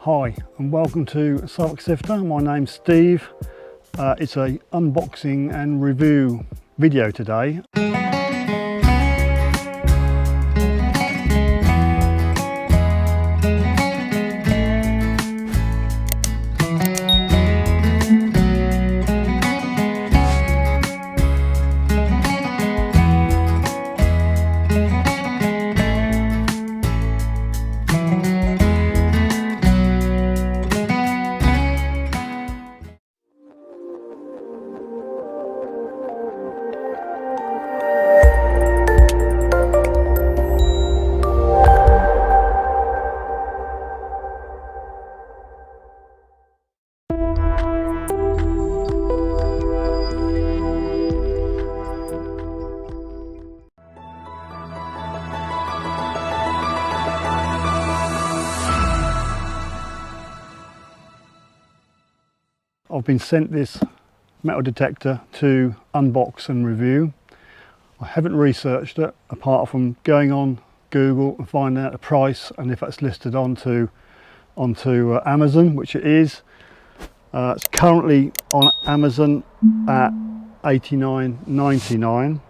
Hi and welcome to Suffolk Sifter. My name's Steve. It's a unboxing and review video today. I've been sent this metal detector to unbox and review. I haven't researched it apart from going on Google and finding out the price and if it's listed onto Amazon, which it is. It's currently on Amazon at $89.99.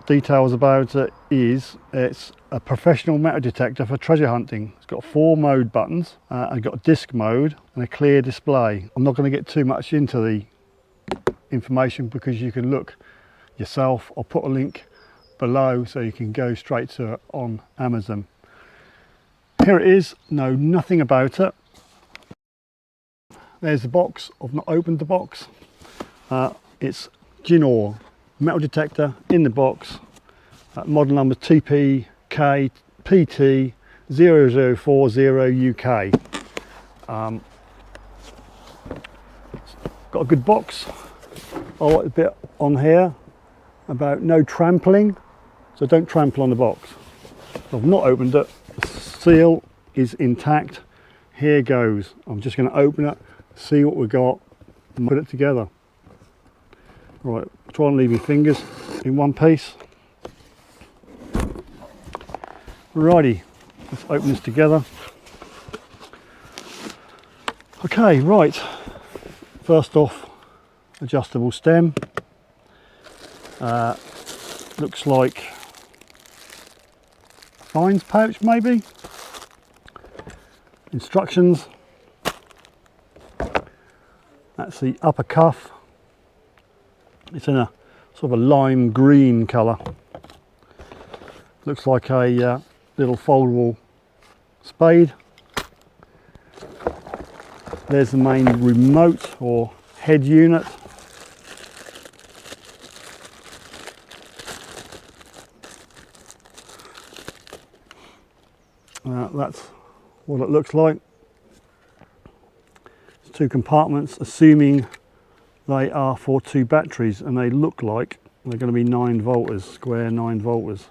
Details about it is it's a professional metal detector for treasure hunting. It's got 4 mode buttons and got a disc mode and a clear display. I'm not going to get too much into the information because you can look yourself. I'll put a link below so you can go straight to it on Amazon. Here it is. Know nothing about it. There's the box. I've not opened the box. It's Ginour metal detector in the box, model number TPK-PT0040 UK. Got a good box. I like the bit on here about no trampling, so don't trample on the box. I've not opened it. The seal is intact. Here goes. I'm just going to open it, see what we got and put it together. Right, try and leave your fingers in one piece. Righty, let's open this together. Okay, right. First off, adjustable stem. Looks like a fines pouch maybe. Instructions. That's the upper cuff. It's in a sort of a lime green colour. Looks like a little foldable spade. There's the main remote or head unit. That's what it looks like. It's 2 compartments, assuming they are for 2 batteries, and they look like they're going to be 9 volters, square 9 volters.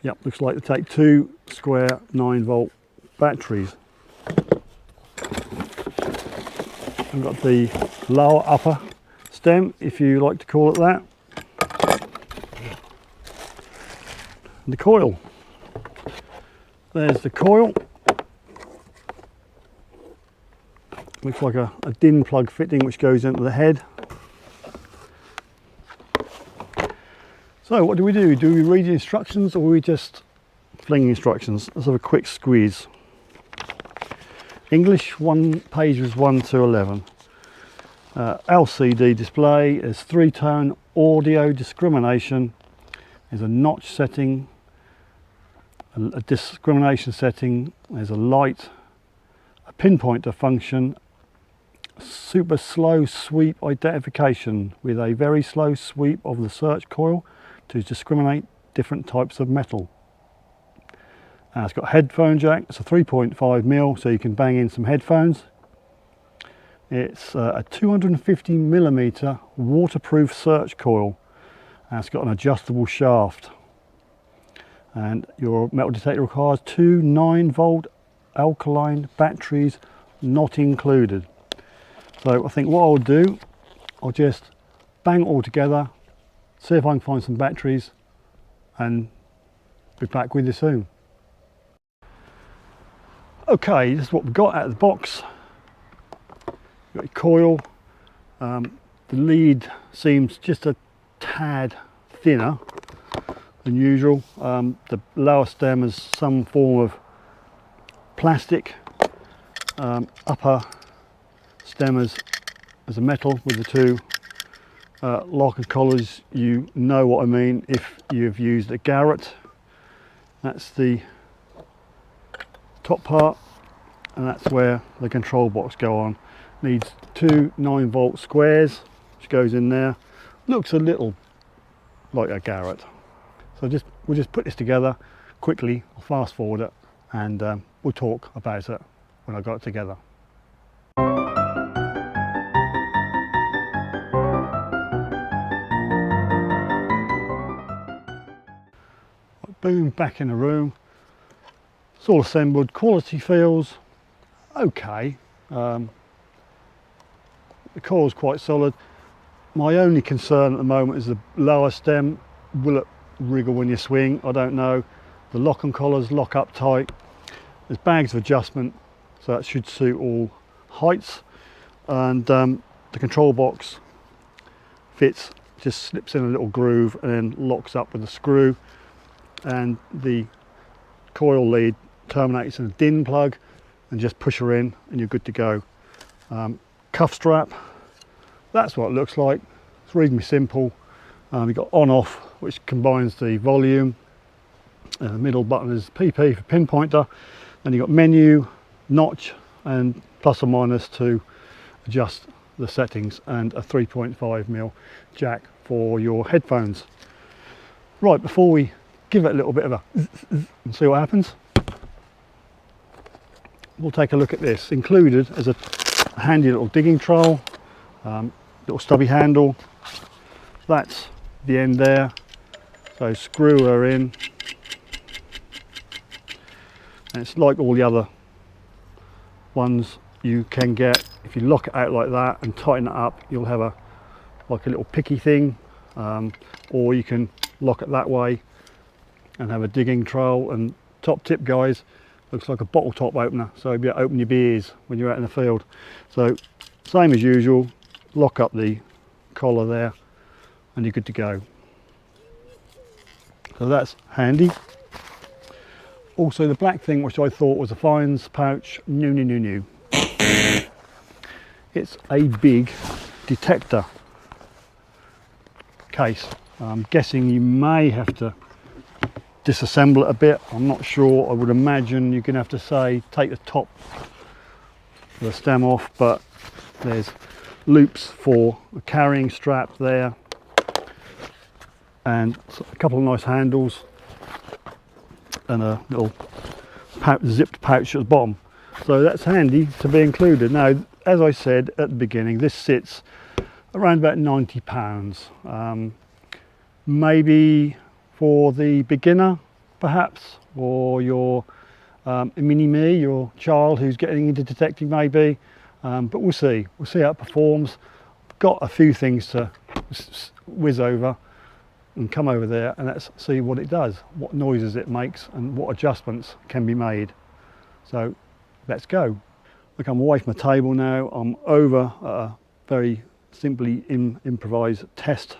Yep, looks like they take 2 square 9 volt batteries. I've got the lower upper stem, if you like to call it that. And the coil. There's the coil. Looks like a DIN plug fitting which goes into the head. So what do? Do we read the instructions or are we just fling instructions? Let's have a quick squeeze. English, pages 1 to 11. LCD display, there's 3-tone audio discrimination. There's a notch setting, a discrimination setting, there's a light, a pinpointer function, super slow sweep identification with a very slow sweep of the search coil to discriminate different types of metal. It's got a headphone jack. It's a 3.5mm, so you can bang in some headphones. It's a 250mm waterproof search coil. It's got an adjustable shaft. And your metal detector requires 2 9-volt alkaline batteries, not included. So I think what I'll do, I'll just bang it all together, see if I can find some batteries and be back with you soon. Okay, this is what we've got out of the box. You've got your coil. The lead seems just a tad thinner than usual. The lower stem is some form of plastic. Upper stem is a metal with the two lock and collars. You know what I mean if you've used a Garrett. That's the top part, and that's where the control box go on. Needs two 9-volt squares, which goes in there. Looks a little like a Garrett. So we'll just put this together quickly. I'll fast forward it, and we'll talk about it when I got it together. Boom, back in the room. It's all assembled. Quality feels okay. The core's quite solid. My only concern at the moment is the lower stem. Will it wriggle when you swing? I don't know. The lock and collars lock up tight. There's bags of adjustment, so that should suit all heights. And the control box fits, just slips in a little groove and then locks up with a screw. And the coil lead terminates in a DIN plug, and just push her in and you're good to go. Cuff strap, that's what it looks like. It's reasonably simple. You've got on off, which combines the volume. The middle button is PP for pinpointer. Then you've got menu, notch, and plus or minus to adjust the settings, and a 3.5mm jack for your headphones. Right, before we give it a little bit of a and see what happens, we'll take a look at this. Included as a handy little digging trowel, little stubby handle. That's the end there, so screw her in, and it's like all the other ones you can get. If you lock it out like that and tighten it up, you'll have like a little picky thing, or you can lock it that way and have a digging trowel. And top tip, guys, looks like a bottle top opener, so you'll be able to open your beers when you're out in the field. So same as usual, lock up the collar there and you're good to go. So that's handy. Also the black thing, which I thought was a fines pouch, new. It's a big detector case. I'm guessing you may have to disassemble it a bit. I'm not sure. I would imagine you're going to have to take the top of the stem off, but there's loops for a carrying strap there, and a couple of nice handles, and a little zipped pouch at the bottom. So that's handy to be included. Now, as I said at the beginning, this sits around about £90. Maybe for the beginner, perhaps, or your mini-me, your child who's getting into detecting maybe, but we'll see how it performs. Got a few things to whiz over and come over there, and let's see what it does, what noises it makes and what adjustments can be made. So let's go. Look, I'm away from the table now. I'm over a very simply improvised test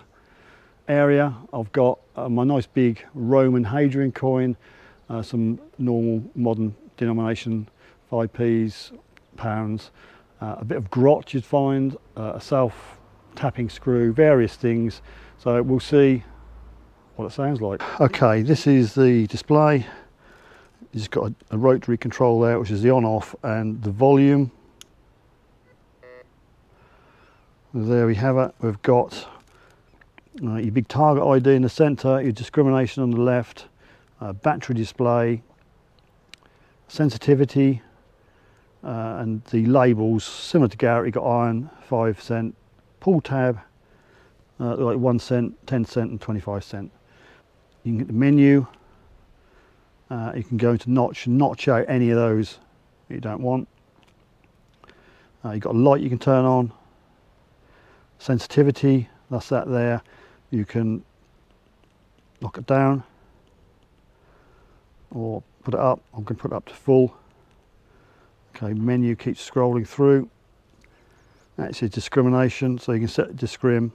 area. I've got my nice big Roman Hadrian coin, some normal modern denomination 5p's, pounds, a bit of grot you'd find, a self tapping screw, various things. So we'll see what it sounds like. Okay, this is the display. It's got a rotary control there, which is the on off and the volume. There we have it. We've got your big target ID in the centre, your discrimination on the left, battery display, sensitivity, and the labels similar to Garrett. You've got iron, 5 cent, pull tab, like 1 cent, 10 cent and 25 cent. You can get the menu, you can go into notch out any of those that you don't want. You've got a light you can turn on, sensitivity, that's that there. You can lock it down or put it up. I'm going to put it up to full. Okay, menu keeps scrolling through. That's your discrimination, so you can set discrim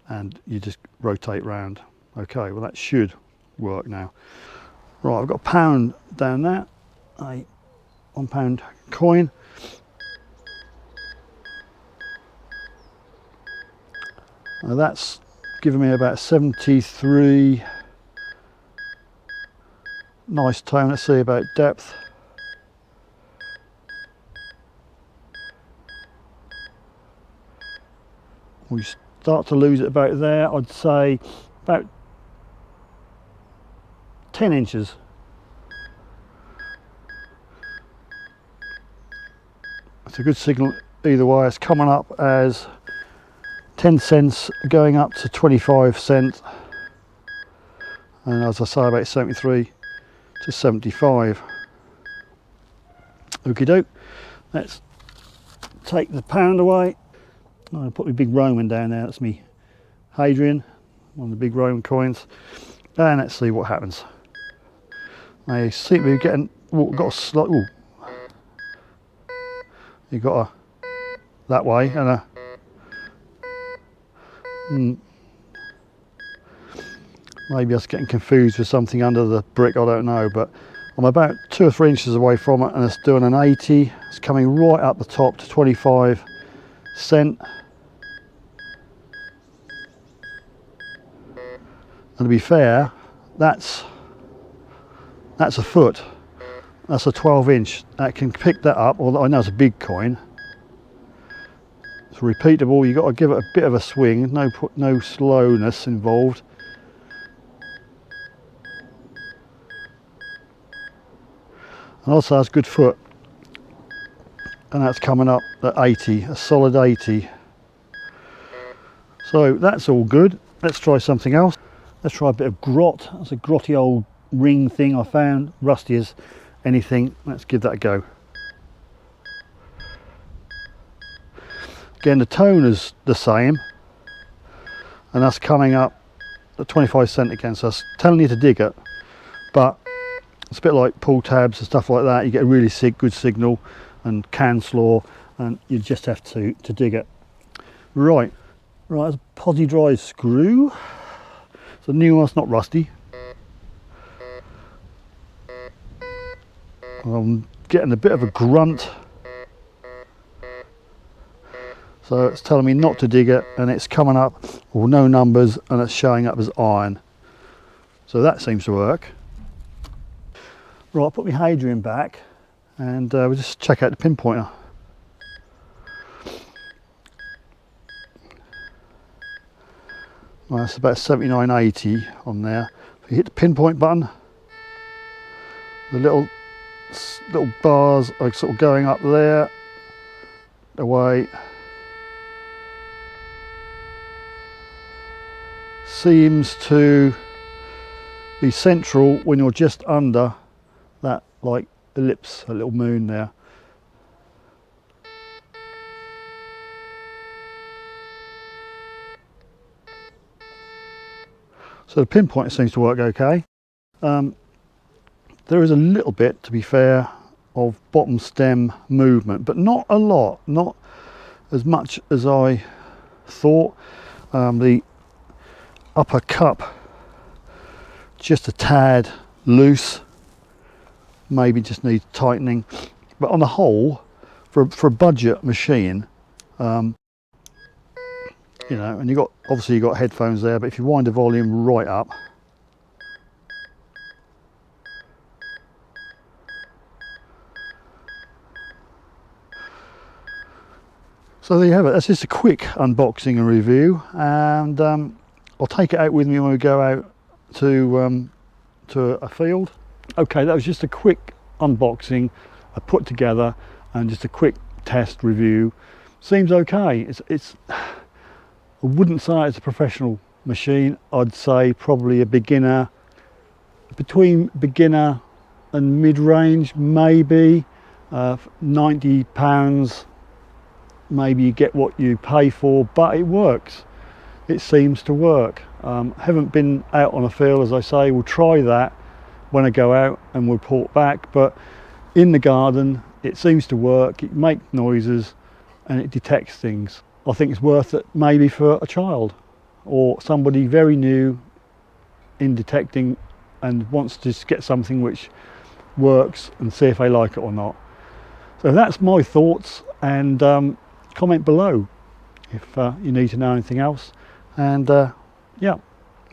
and you just rotate round. Okay, well that should work now. Right, I've got a pound down there, a £1 coin. Now that's giving me about 73. Nice tone. Let's see about depth. We start to lose it about there. I'd say about 10 inches. It's a good signal either way. It's coming up as 10 cents going up to 25 cents, and as I say, about 73 to 75. Okie doke. Let's take the pound away. I'll put my big Roman down there. That's me Hadrian, one of the big Roman coins, and let's see what happens. I seem to be getting got a slight. You got a that way and a. Maybe I was getting confused with something under the brick, I don't know, but I'm about 2 or 3 inches away from it and it's doing an 80. It's coming right up the top to 25 cent. And to be fair, that's a foot. That's a 12-inch. That can pick that up, although I know it's a big coin. It's repeatable. You've got to give it a bit of a swing. No slowness involved. And also has good foot, and that's coming up at 80, a solid 80. So that's all good. Let's try something else. Let's try a bit of grot. That's a grotty old ring thing I found, rusty as anything. Let's give that a go. Again, the tone is the same, and that's coming up at 25 cent again, so it's telling you to dig it, but it's a bit like pull tabs and stuff like that. You get a really good signal and can slaw, and you just have to dig it. Right, it's a posi dry screw. It's a new one, it's not rusty. I'm getting a bit of a grunt, so it's telling me not to dig it, and it's coming up with no numbers and it's showing up as iron. So that seems to work. Right, I'll put my Hadrian back and we'll just check out the pinpointer. Well, that's about 79.80 on there. If you hit the pinpoint button, the little bars are sort of going up there, away. Seems to be central when you're just under that like ellipse, a little moon there. So the pinpoint seems to work okay. There is a little bit, to be fair, of bottom stem movement, but not a lot, not as much as I thought. The upper cup just a tad loose, maybe just needs tightening, but on the whole, for a budget machine, you know, and obviously you got headphones there, but if you wind the volume right up, so there you have it. That's just a quick unboxing and review, and I'll take it out with me when we go out to a field. Okay, that was just a quick unboxing I put together and just a quick test review. Seems okay. It's I wouldn't say it's a professional machine. I'd say probably a beginner, between beginner and mid-range, maybe. £90, maybe you get what you pay for, but it works. It seems to work. Haven't been out on a field, as I say. We'll try that when I go out and we'll report back, but in the garden. It seems to work, it makes noises and it detects things. I think it's worth it maybe for a child or somebody very new in detecting and wants to just get something which works and see if they like it or not. So that's my thoughts, and comment below if you need to know anything else. And yeah,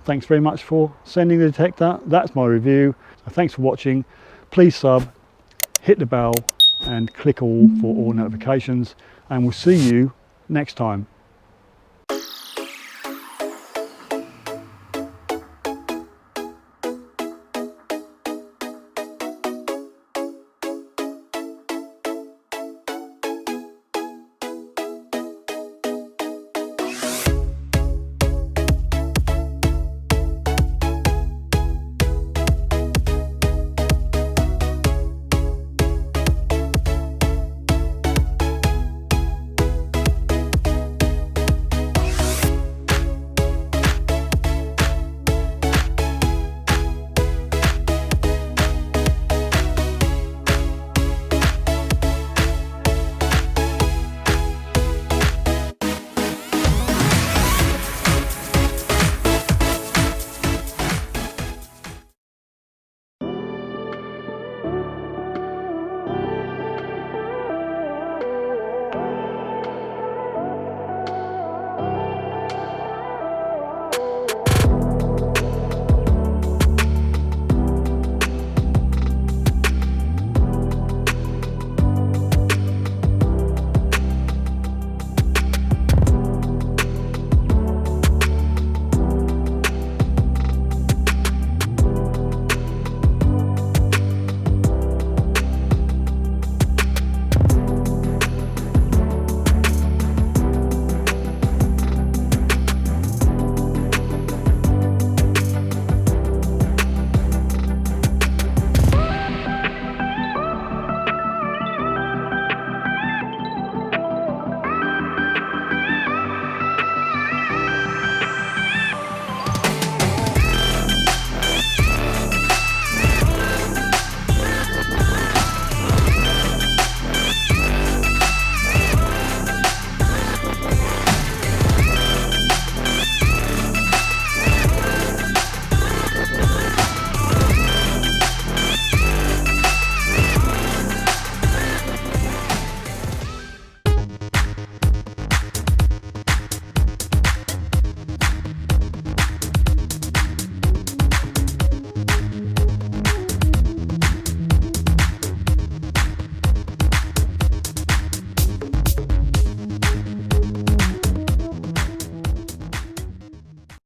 thanks very much for sending the detector. That's my review. So thanks for watching. Please sub, hit the bell and click all for all notifications, and we'll see you next time.